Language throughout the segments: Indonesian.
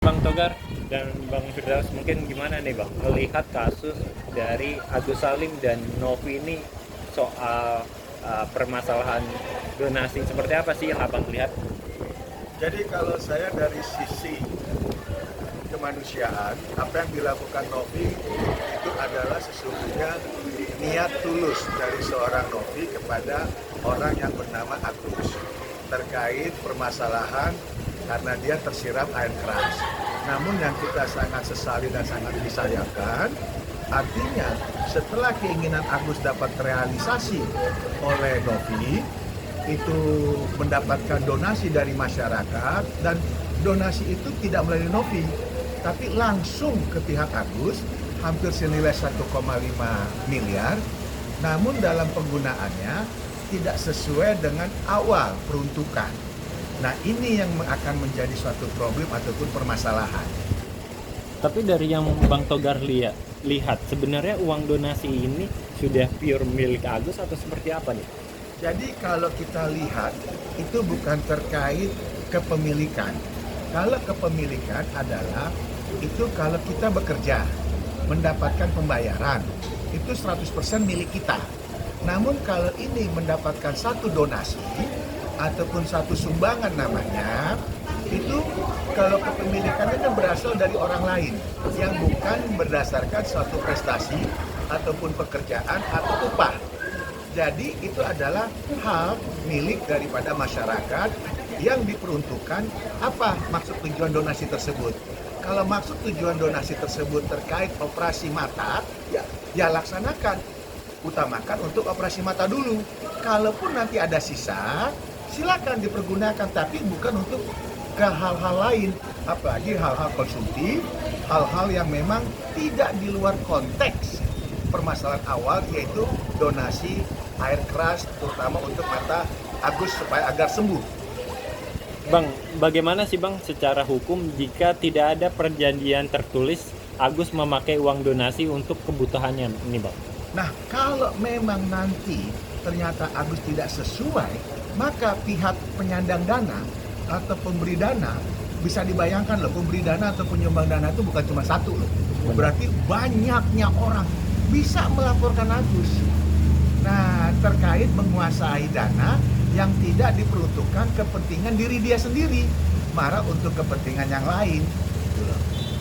Bang Togar dan Bang Firdaus, mungkin gimana nih Bang melihat kasus dari Agus Salim dan Novi ini soal permasalahan donasi, seperti apa sih yang Abang lihat? Jadi kalau saya dari sisi kemanusiaan, apa yang dilakukan Novi itu adalah sesungguhnya niat tulus dari seorang Novi kepada orang yang bernama Agus terkait permasalahan karena dia tersiram air keras. Namun yang kita sangat sesali dan sangat disayangkan, artinya setelah keinginan Agus dapat realisasi oleh Novi, itu mendapatkan donasi dari masyarakat, dan donasi itu tidak melalui Novi tapi langsung ke pihak Agus hampir senilai 1,5 miliar, namun dalam penggunaannya tidak sesuai dengan awal peruntukan. Nah, ini yang akan menjadi suatu problem ataupun permasalahan. Tapi dari yang Bang Togar lihat sebenarnya uang donasi ini sudah pure milik Agus atau seperti apa nih? Jadi kalau kita lihat itu bukan terkait kepemilikan. Kalau kepemilikan adalah itu kalau kita bekerja mendapatkan pembayaran itu 100% milik kita. Namun kalau ini mendapatkan satu donasi ataupun satu sumbangan namanya, itu kalau kepemilikannya kan berasal dari orang lain yang bukan berdasarkan suatu prestasi ataupun pekerjaan atau upah. Jadi itu adalah hak milik daripada masyarakat yang diperuntukkan. Apa maksud tujuan donasi tersebut? Kalau maksud tujuan donasi tersebut terkait operasi mata, ya laksanakan. Utamakan untuk operasi mata dulu. Kalaupun nanti ada sisa, silakan dipergunakan, tapi bukan untuk ke hal-hal lain. Apalagi hal-hal konsumtif, hal-hal yang memang tidak di luar konteks permasalahan awal, yaitu donasi air keras terutama untuk mata Agus supaya agar sembuh. Bang, bagaimana sih Bang secara hukum jika tidak ada perjanjian tertulis Agus memakai uang donasi untuk kebutuhannya ini Bang? Nah, kalau memang nanti ternyata Agus tidak sesuai, maka pihak penyandang dana atau pemberi dana, bisa dibayangkan loh, pemberi dana atau penyumbang dana itu bukan cuma satu loh. Berarti banyaknya orang bisa melaporkan Agus. Nah, terkait menguasai dana yang tidak diperuntukkan kepentingan diri dia sendiri, malah untuk kepentingan yang lain. Gitu loh.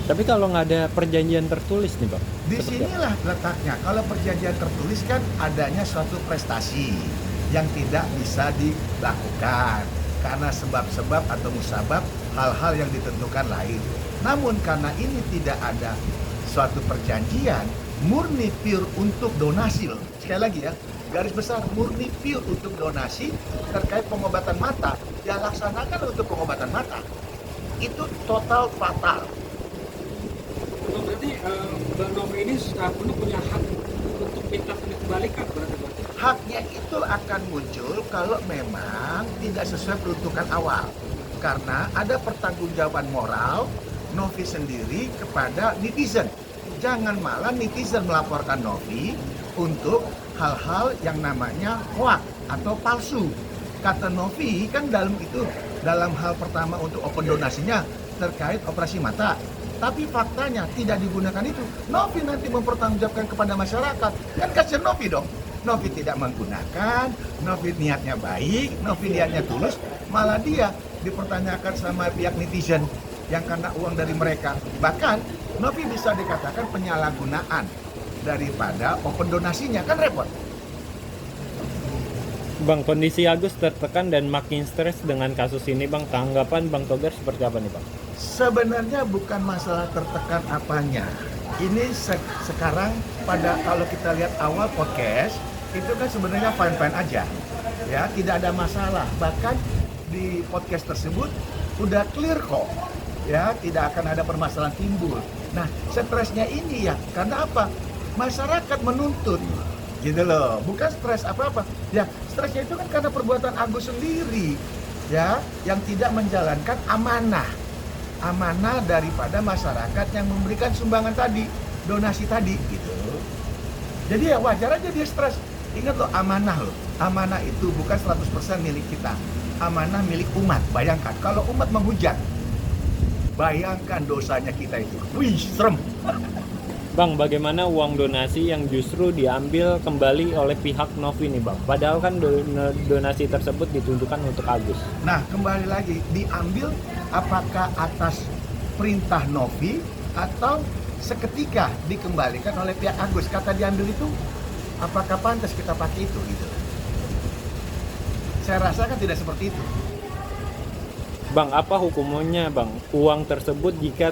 Tapi kalau nggak ada perjanjian tertulis nih Bang? Disinilah letaknya. Kalau perjanjian tertulis kan adanya suatu prestasi yang tidak bisa dilakukan karena sebab-sebab atau musabab hal-hal yang ditentukan lain. Namun karena ini tidak ada suatu perjanjian, murni pure untuk donasi loh. Sekali lagi ya, garis besar murni pure untuk donasi terkait pengobatan mata, ya laksanakan untuk pengobatan mata. Itu total fatal. Berarti Bang Novi ini secara penuh punya hak untuk minta kembalikan berarti? Haknya itu akan muncul kalau memang tidak sesuai peruntukan awal. Karena ada pertanggungjawaban moral Novi sendiri kepada netizen. Jangan malah netizen melaporkan Novi untuk hal-hal yang namanya hoax atau palsu. Kata Novi kan dalam hal pertama untuk open donasinya terkait operasi mata. Tapi faktanya tidak digunakan itu. Novi nanti mempertanggungjawabkan kepada masyarakat. Kan kasihan Novi dong. Novi tidak menggunakan, Novi niatnya baik, Novi niatnya tulus, malah dia dipertanyakan sama pihak netizen yang karena uang dari mereka. Bahkan Novi bisa dikatakan penyalahgunaan daripada open donasinya, kan repot. Bang, kondisi Agus tertekan dan makin stres dengan kasus ini Bang. Tanggapan Bang Togar seperti apa nih Bang? Sebenarnya bukan masalah tertekan apanya. Ini sekarang kalau kita lihat awal podcast itu kan sebenarnya fine-fine aja. Ya, tidak ada masalah. Bahkan di podcast tersebut udah clear kok. Ya, tidak akan ada permasalahan timbul. Nah, stresnya ini ya karena apa? Masyarakat menuntut. Gitu loh. Bukan stres apa-apa. Ya, stresnya itu kan karena perbuatan Agus sendiri. Ya, yang tidak menjalankan amanah daripada masyarakat yang memberikan sumbangan tadi, donasi tadi gitu. Jadi ya wajar aja dia stres. Ingat loh, amanah itu bukan 100% milik kita, amanah milik umat. Bayangkan kalau umat menghujat, Bayangkan dosanya kita itu. Wih, serem. Bang, bagaimana uang donasi yang justru diambil kembali oleh pihak Novi nih Bang? Padahal kan donasi tersebut ditunjukkan untuk Agus. Nah, kembali lagi, diambil apakah atas perintah Novi atau seketika dikembalikan oleh pihak Agus? Kata diambil itu, apakah pantas kita pakai itu gitu? Saya rasa kan tidak seperti itu. Bang, apa hukumannya Bang? Uang tersebut jika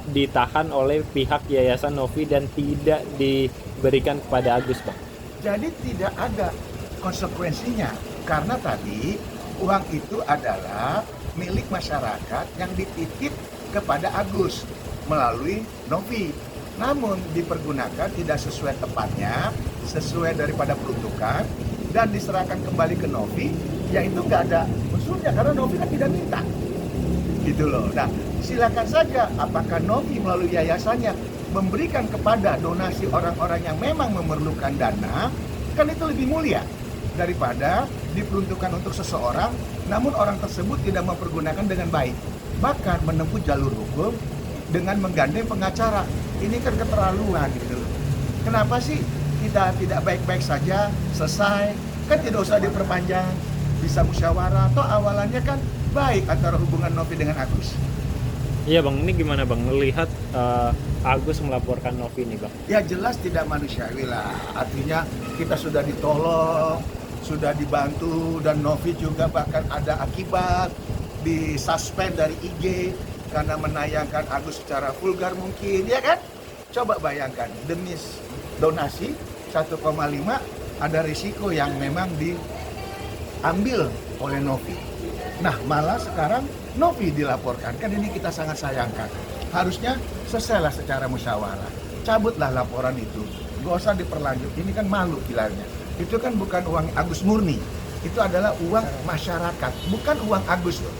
ditahan oleh pihak Yayasan Novi dan tidak diberikan kepada Agus Bang? Jadi tidak ada konsekuensinya, karena tadi uang itu adalah milik masyarakat yang dititip kepada Agus melalui Novi. Namun dipergunakan tidak sesuai tempatnya, sesuai daripada peruntukan, dan diserahkan kembali ke Novi, ya itu nggak ada unsurnya karena Novi kan tidak minta. Gitu loh. Nah, silakan saja apakah Novi melalui yayasannya memberikan kepada donasi orang-orang yang memang memerlukan dana, kan itu lebih mulia daripada diperuntukkan untuk seseorang namun orang tersebut tidak mempergunakan dengan baik, bahkan menempuh jalur hukum dengan menggandeng pengacara. Ini kan keterlaluan gitu. Kenapa sih kita tidak baik-baik saja, selesai, kan tidak usah diperpanjang, bisa musyawarah, atau awalannya kan baik antara hubungan Novi dengan Agus. Iya Bang, ini gimana Bang melihat Agus melaporkan Novi ini Bang? Ya jelas tidak manusiawi lah, artinya kita sudah ditolong, sudah dibantu, dan Novi juga bahkan ada akibat disuspend dari IG karena menayangkan Agus secara vulgar mungkin, ya kan? Coba bayangkan, demi donasi 1,5 ada risiko yang memang diambil oleh Novi. Nah, malah sekarang Novi dilaporkan, kan ini kita sangat sayangkan. Harusnya selesailah secara musyawarah, cabutlah laporan itu, gak usah diperlanjut, ini kan malu kilanya. Itu kan bukan uang Agus murni, itu adalah uang masyarakat, bukan uang Agus loh.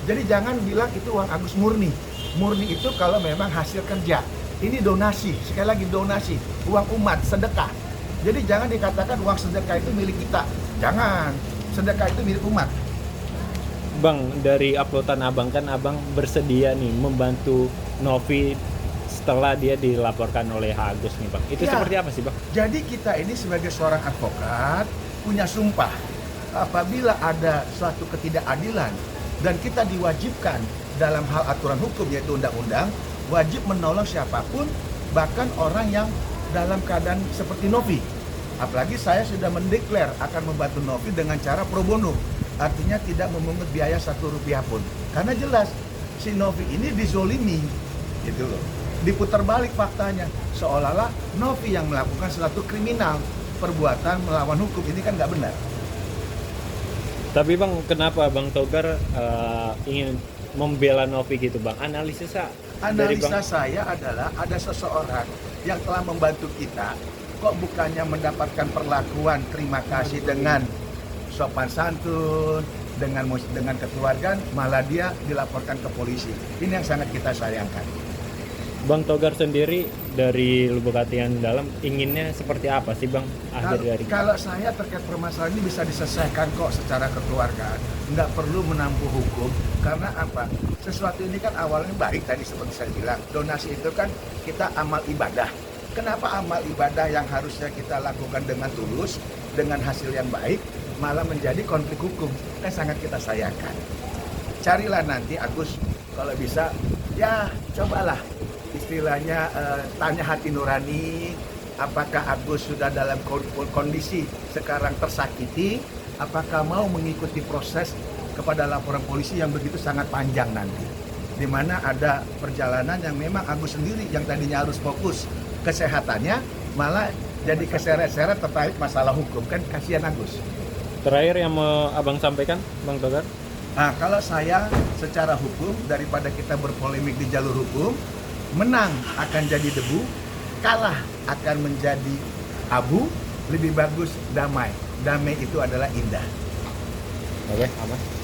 Jadi jangan bilang itu uang Agus murni. Murni itu kalau memang hasil kerja. Ini donasi, sekali lagi donasi, uang umat, sedekah. Jadi jangan dikatakan uang sedekah itu milik kita, jangan, sedekah itu milik umat. Bang, dari uploadan Abang kan Abang bersedia nih membantu Novi setelah dia dilaporkan oleh Agus nih Bang. Itu Ya, seperti apa sih Bang? jadi kita ini sebagai seorang advokat punya sumpah. Apabila ada suatu ketidakadilan dan kita diwajibkan dalam hal aturan hukum yaitu undang-undang, wajib menolong siapapun, bahkan orang yang dalam keadaan seperti Novi. Apalagi saya sudah mendeklar akan membantu Novi dengan cara pro bono. Artinya tidak memungut biaya 1 rupiah pun. Karena jelas si Novi ini dizolimi, gitu loh. Diputar balik faktanya, seolah-olah Novi yang melakukan suatu kriminal, perbuatan melawan hukum, ini kan nggak benar. Tapi Bang, kenapa Bang Togar ingin membela Novi gitu Bang? Analisisnya dari Analisa Bang. saya adalah ada seseorang yang telah membantu kita, kok bukannya mendapatkan perlakuan terima kasih dengan sopan santun, dengan kekeluargaan, malah dia dilaporkan ke polisi. Ini yang sangat kita sayangkan. Bang Togar sendiri dari lubuk hati yang dalam inginnya seperti apa sih Bang akhir dari? Kalau saya terkait permasalahan ini bisa diselesaikan kok secara kekeluargaan, nggak perlu menempuh hukum. Karena apa? Sesuatu ini kan awalnya baik tadi seperti saya bilang. Donasi itu kan kita amal ibadah. Kenapa amal ibadah yang harusnya kita lakukan dengan tulus, dengan hasil yang baik, malah menjadi konflik hukum? Sangat kita sayangkan. Carilah nanti Agus, kalau bisa, ya cobalah istilahnya tanya hati nurani, apakah Agus sudah dalam kondisi sekarang tersakiti, apakah mau mengikuti proses kepada laporan polisi yang begitu sangat panjang nanti, di mana ada perjalanan yang memang Agus sendiri yang tadinya harus fokus kesehatannya malah jadi keseret-seret terkait masalah hukum, kan kasihan Agus. Terakhir yang mau Abang sampaikan Bang Togar? Nah, kalau saya secara hukum, daripada kita berpolemik di jalur hukum, menang akan jadi debu, kalah akan menjadi abu, lebih bagus damai. Damai itu adalah indah. Oke, aman.